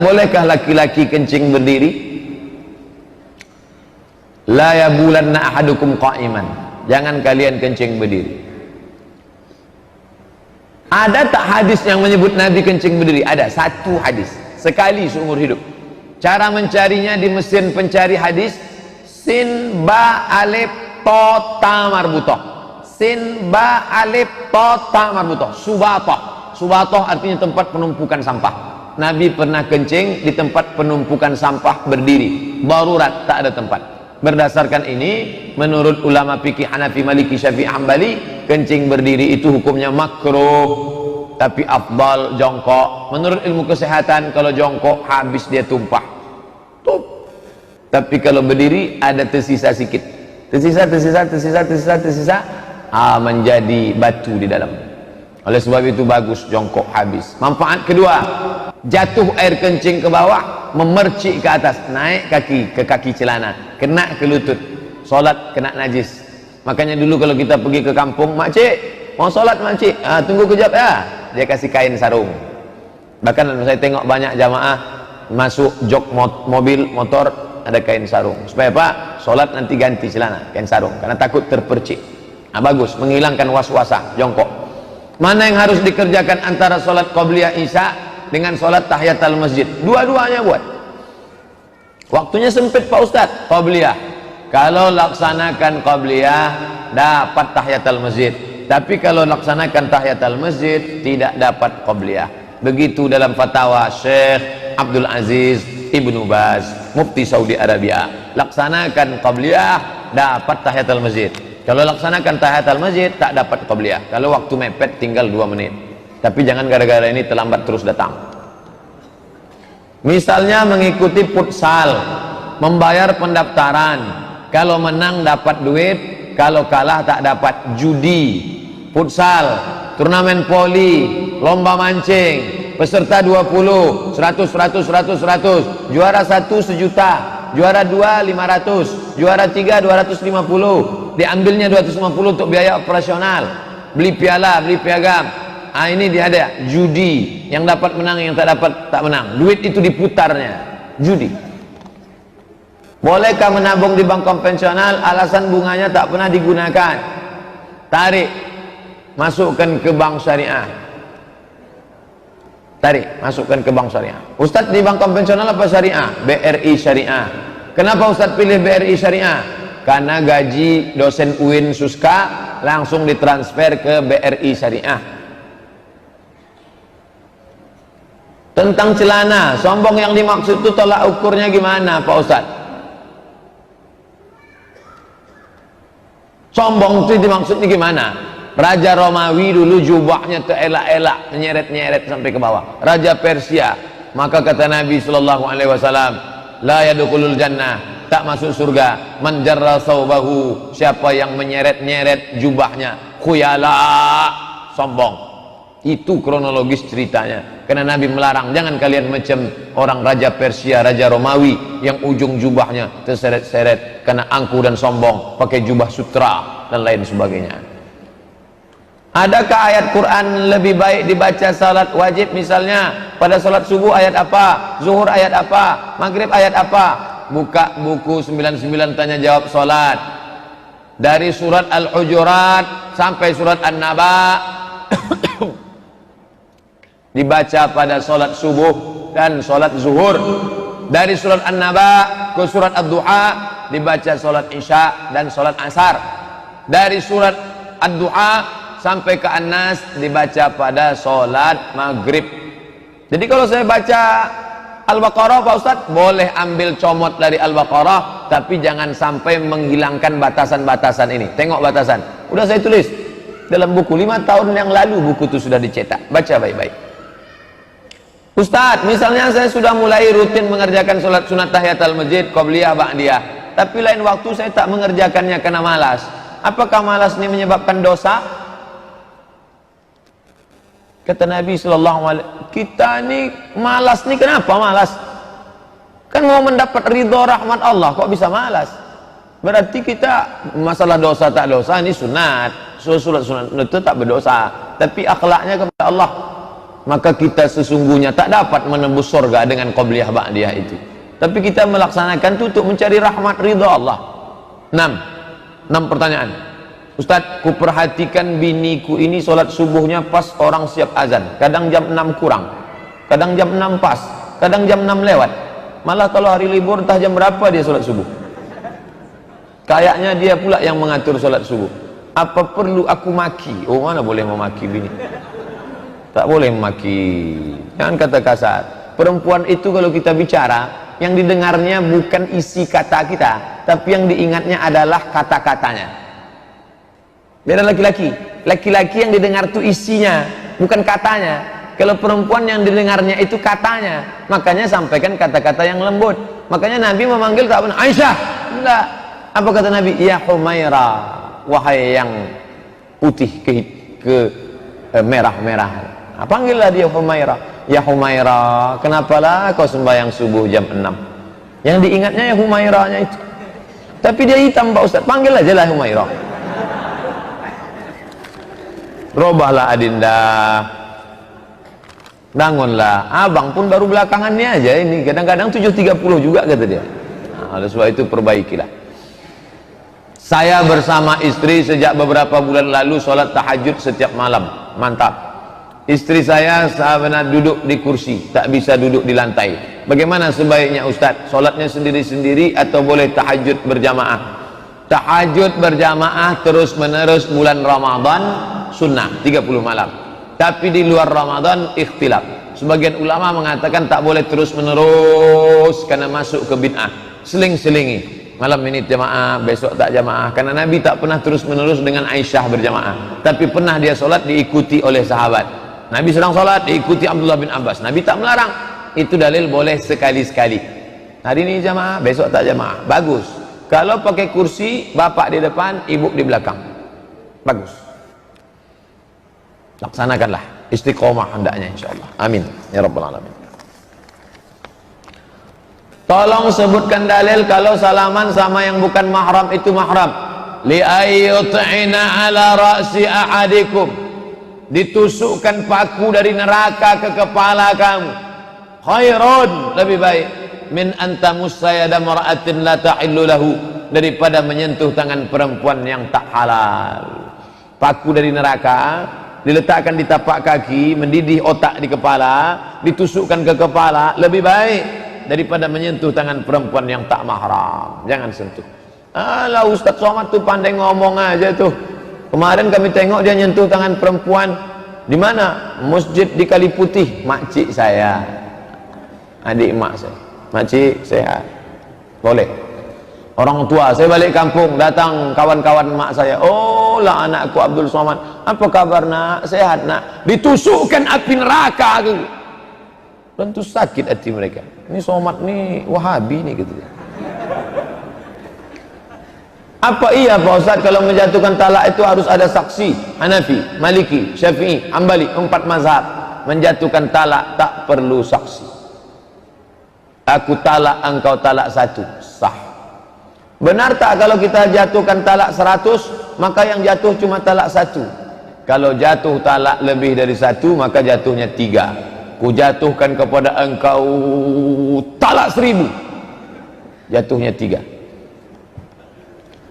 Bolehkah laki-laki kencing berdiri? La yabulanna ahadukum qa'iman. Jangan kalian kencing berdiri. Ada tak hadis yang menyebut Nabi kencing berdiri? Ada, satu hadis, sekali seumur hidup. Cara mencarinya di mesin pencari hadis, sin ba alif to ta marbutoh. Sin ba alif to ta marbutoh. Subatoh. Subatoh artinya tempat penumpukan sampah. Nabi pernah kencing di tempat penumpukan sampah berdiri. Darurat, tak ada tempat. Berdasarkan ini, menurut ulama fikih Hanafi, Maliki, Syafi'i, Hambali, kencing berdiri itu hukumnya makruh. Tapi afdal jongkok. Menurut ilmu kesehatan, kalau jongkok habis dia tumpah. Tapi kalau berdiri ada tersisa sedikit. Tersisa, menjadi batu di dalam. Oleh sebab itu bagus jongkok habis. Manfaat kedua, jatuh air kencing ke bawah, memercik ke atas, naik kaki ke kaki celana, kena ke lutut, solat kena najis. Makanya dulu kalau kita pergi ke kampung, makcik mau solat makcik, tunggu kejap ya, dia kasih kain sarung. Bahkan saya tengok banyak jamaah masuk jok mobil motor ada kain sarung. Supaya apa? Solat nanti ganti celana, kain sarung, karena takut terpercik. Bagus, menghilangkan was-wasah jongkok. Mana yang harus dikerjakan antara solat qabliyah isya dengan solat tahiyatul masjid? Dua-duanya buat. Waktunya sempit Pak Ustadz, qabliyah. Kalau laksanakan qabliyah dapat tahiyatul masjid. Tapi kalau laksanakan tahiyatul masjid tidak dapat qabliyah. Begitu dalam fatwa Syekh Abdul Aziz Ibnu Baz, Mufti Saudi Arabia. Laksanakan qabliyah dapat tahiyatul masjid. Kalau laksanakan tahiyatul masjid tak dapat qabliyah. Kalau waktu mepet tinggal 2 menit. Tapi jangan gara-gara ini terlambat terus datang. Misalnya mengikuti futsal, membayar pendaftaran. Kalau menang dapat duit, kalau kalah tak dapat. Judi, futsal, turnamen voli, lomba mancing, peserta 20, 100, juara 1 sejuta, juara 2 500, juara 3 250. Diambilnya 250 untuk biaya operasional, beli piala, beli piagam. Ini dia ada judi, yang dapat menang, yang tak dapat tak menang. Duit itu diputarnya, judi. Bolehkah menabung di bank konvensional? Alasan bunganya tak pernah digunakan. Tarik, masukkan ke bank syariah. Tarik, masukkan ke bank syariah. Ustadz, di bank konvensional apa syariah? BRI syariah. Kenapa Ustadz pilih BRI syariah? Karena gaji dosen UIN Suska langsung ditransfer ke BRI syariah. Tentang celana, sombong yang dimaksud itu tolak ukurnya gimana Pak Ustadz? Sombong itu dimaksudnya gimana? Raja Romawi dulu jubahnya terelak-elak, menyeret-nyeret sampai ke bawah. Raja Persia, maka kata Nabi SAW, la yadkhulul jannah, tak masuk surga, man jarra saubahu, siapa yang menyeret-nyeret jubahnya, khuyala, sombong. Itu kronologis ceritanya. Karena Nabi melarang, jangan kalian macam orang Raja Persia, Raja Romawi yang ujung jubahnya terseret-seret karena angkuh dan sombong, pakai jubah sutra dan lain sebagainya. Adakah ayat Quran lebih baik dibaca salat wajib? Misalnya pada salat subuh ayat apa, zuhur ayat apa, maghrib ayat apa? Buka buku 99 tanya jawab salat, dari surat Al-Hujurat sampai surat An-Naba dibaca pada salat subuh dan salat zuhur. Dari surat An-Naba ke surat Ad-Duha dibaca salat isya dan salat asar. Dari surat Ad-Duha sampai ke An-Nas dibaca pada salat maghrib. Jadi kalau saya baca Al-Baqarah Pak Ustadz, boleh ambil comot dari Al-Baqarah, tapi jangan sampai menghilangkan batasan-batasan ini. Tengok batasan, udah saya tulis dalam buku 5 tahun yang lalu, buku itu sudah dicetak. Baca baik-baik. Ustadz, misalnya saya sudah mulai rutin mengerjakan sholat sunat tahiyatul masjid, qabliyah, ba'diyah, tapi lain waktu saya tak mengerjakannya karena malas. Apakah malas ini menyebabkan dosa? Kata Nabi SAW, kita ini malas nih, kenapa malas? Kan mau mendapat ridho rahmat Allah, kok bisa malas? Berarti kita masalah dosa tak dosa ini sunat. Sunat itu tak berdosa, tapi akhlaknya kepada Allah. maka kita sesungguhnya tak dapat menembus surga dengan qabliyah ba'diyah itu. Tapi kita melaksanakan itu untuk mencari rahmat ridha Allah. 6 pertanyaan. Ustadz, ku perhatikan biniku ini sholat subuhnya pas orang siap azan, kadang jam 6 kurang, kadang jam 6 pas, kadang jam 6 lewat. Malah kalau hari libur entah jam berapa dia sholat subuh. Kayaknya dia pula yang mengatur sholat subuh. Apa perlu aku maki? Oh, mana boleh memaki bini, tak boleh memaki, jangan kata kasar. Perempuan itu kalau kita bicara, yang didengarnya bukan isi kata kita, tapi yang diingatnya adalah kata-katanya. Beda laki-laki. Laki-laki yang didengar itu isinya, bukan katanya. Kalau perempuan yang didengarnya itu katanya, makanya sampaikan kata-kata yang lembut. Makanya Nabi memanggil tak benar Aisyah, enggak. Apa kata Nabi? Ya Humaira, wahai yang putih ke merah-merah. Panggillah dia Humaira. Ya Humaira, kenapalah kau sembahyang subuh jam 6? Yang diingatnya ya Humairanya itu. Tapi dia hitam Pak Ustaz, panggil aja lah Humaira. Robahlah adinda, bangunlah. Abang pun baru belakangannya aja ini, kadang-kadang 7.30 juga kata dia. Nah, oleh sebab itu perbaikilah. Saya bersama istri sejak beberapa bulan lalu sholat tahajud setiap malam. Mantap. Istri saya sebenarnya duduk di kursi, tak bisa duduk di lantai. Bagaimana sebaiknya Ustadz? Sholatnya sendiri-sendiri atau boleh tahajud berjamaah? Tahajud berjamaah terus menerus bulan Ramadan sunnah 30 malam. Tapi di luar Ramadan ikhtilaf. Sebagian ulama mengatakan tak boleh terus menerus karena masuk ke bid'ah. Seling-selingi. Malam ini jamaah, besok tak jamaah. Karena Nabi tak pernah terus menerus dengan Aisyah berjamaah. Tapi pernah dia sholat diikuti oleh sahabat. Nabi sedang sholat diikuti Abdullah bin Abbas. Nabi tak melarang. Itu dalil boleh sekali-sekali. Hari ini jamaah, besok tak jamaah. Bagus. Kalau pakai kursi, bapak di depan, ibu di belakang. Bagus. Laksanakanlah. Istiqomah hendaknya insyaAllah. Amin. Ya Rabbal Alamin. Tolong sebutkan dalil kalau salaman sama yang bukan mahram itu mahram. Li'ayyut'ina ala ra'si ahadikum. Ditusukkan paku dari neraka ke kepala kamu. Khairun, lebih baik. Min antamussayada mar'atin la ta'illu lahu, daripada menyentuh tangan perempuan yang tak halal. Paku dari neraka diletakkan di tapak kaki, mendidih otak di kepala, ditusukkan ke kepala, lebih baik daripada menyentuh tangan perempuan yang tak mahram. Jangan sentuh. Alah, Ustaz Somad tuh pandai ngomong aja tuh. Kemarin kami tengok dia nyentuh tangan perempuan di mana? Masjid di Kali Putih. Makcik saya, adik emak saya. Makcik sehat, boleh. Orang tua saya balik kampung, datang kawan-kawan mak saya. Oh lah anakku Abdul Somad, apa kabar nak? Sehat nak? Ditusukkan api neraka tu. Tentu sakit hati mereka. Ini Somad nih Wahabi nih gitu. Apa iya Pak Ustaz kalau menjatuhkan talak itu harus ada saksi? Hanafi, Maliki, Syafi'i, Hambali, 4 mazhab menjatuhkan talak tak perlu saksi. Aku talak, engkau talak 1, sah. Benar tak kalau kita jatuhkan talak 100, maka yang jatuh cuma talak 1? Kalau jatuh talak lebih dari 1, maka jatuhnya 3. Ku jatuhkan kepada engkau talak 1000, jatuhnya 3.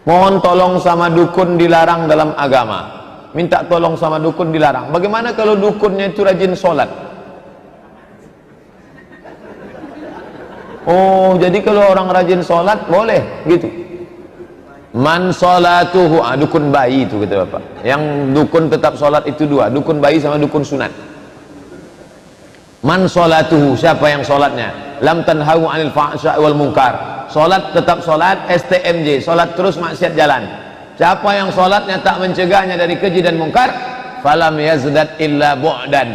Mohon tolong sama dukun dilarang dalam agama. Minta tolong sama dukun dilarang. Bagaimana kalau dukunnya itu rajin sholat? Oh, jadi kalau orang rajin sholat boleh gitu. Man sholatuhu, dukun bayi itu kata bapak. Yang dukun tetap sholat itu 2, dukun bayi sama dukun sunat. Man sholatuhu, siapa yang sholatnya? Lam tanhawu anil fahsya wal munkar. Sholat tetap sholat, STMJ, sholat terus maksiat jalan. Siapa yang sholatnya tak mencegahnya dari keji dan munkar, falam yazdat illa bu'dan,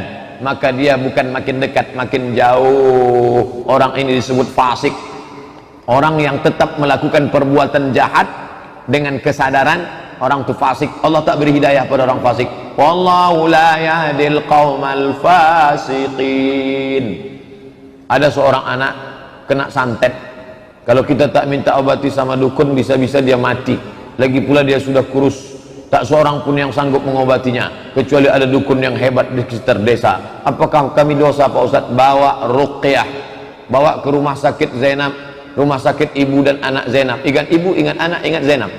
maka dia bukan makin dekat, makin jauh. Orang ini disebut fasik. Orang yang tetap melakukan perbuatan jahat dengan kesadaran, orang itu fasik. Allah tak beri hidayah pada orang fasik. Wallahu la yahdil qaumal fasiqin. Ada seorang anak kena santet. Kalau kita tak minta obati sama dukun, bisa-bisa dia mati. Lagi pula dia sudah kurus, tak seorang pun yang sanggup mengobatinya kecuali ada dukun yang hebat di sekitar desa. Apakah kami dosa Pak Ustadz? Bawa ruqyah, bawa ke rumah sakit Zainab, rumah sakit ibu dan anak Zainab. Ingat ibu, ingat anak, ingat Zainab.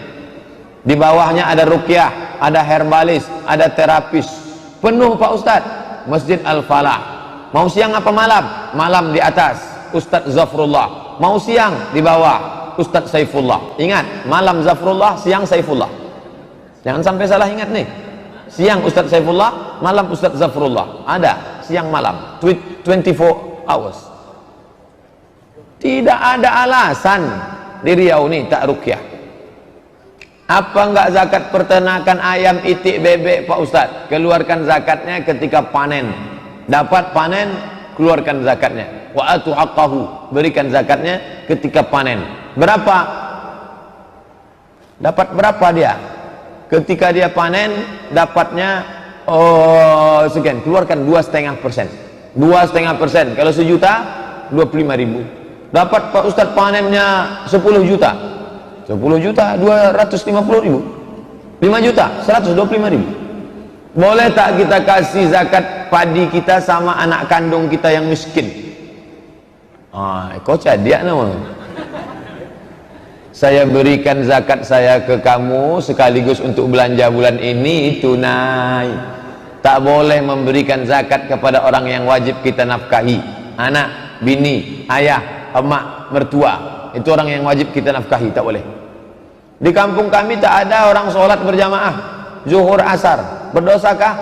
Di bawahnya ada ruqyah, ada herbalis, ada terapis, penuh Pak Ustadz. Masjid Al-Falah. Mau siang apa malam? Malam di atas Ustadz Zafrullah, mau siang di bawah Ustadz Saifullah. Ingat, malam Zafrullah, siang Saifullah. Jangan sampai salah ingat nih. Siang Ustadz Saifullah, malam Ustadz Zafrullah. Ada siang malam, 24 hours. Tidak ada alasan di Riau nih tak ruqyah. Apa enggak zakat peternakan ayam, itik, bebek Pak Ustadz? Keluarkan zakatnya ketika panen. Dapat panen, keluarkan zakatnya. Wa atu haqqahu, berikan zakatnya ketika panen. Berapa? Dapat berapa dia? Ketika dia panen, dapatnya sekian, keluarkan 2,5%. 2,5%. Kalau 1 juta, 25.000. Dapat Pak Ustadz panennya 10 juta. 10 juta 250.000. 5 juta 125.000. Boleh tak kita kasih zakat padi kita sama anak kandung kita yang miskin? Kau cadia nama. Saya berikan zakat saya ke kamu sekaligus untuk belanja bulan ini tunai. Tak boleh memberikan zakat kepada orang yang wajib kita nafkahi. Anak, bini, ayah, emak, mertua. Itu orang yang wajib kita nafkahi, tak boleh. Di kampung kami tak ada orang sholat berjamaah zuhur asar. Berdosakah?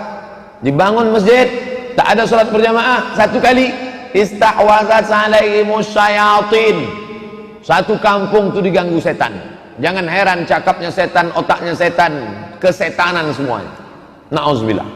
Dibangun masjid, tak ada sholat berjamaah 1 kali. Istahwazat alaihimus syayatin. Satu kampung itu diganggu setan. Jangan heran cakapnya setan, otaknya setan, kesetanan semuanya. Na'udzubillah.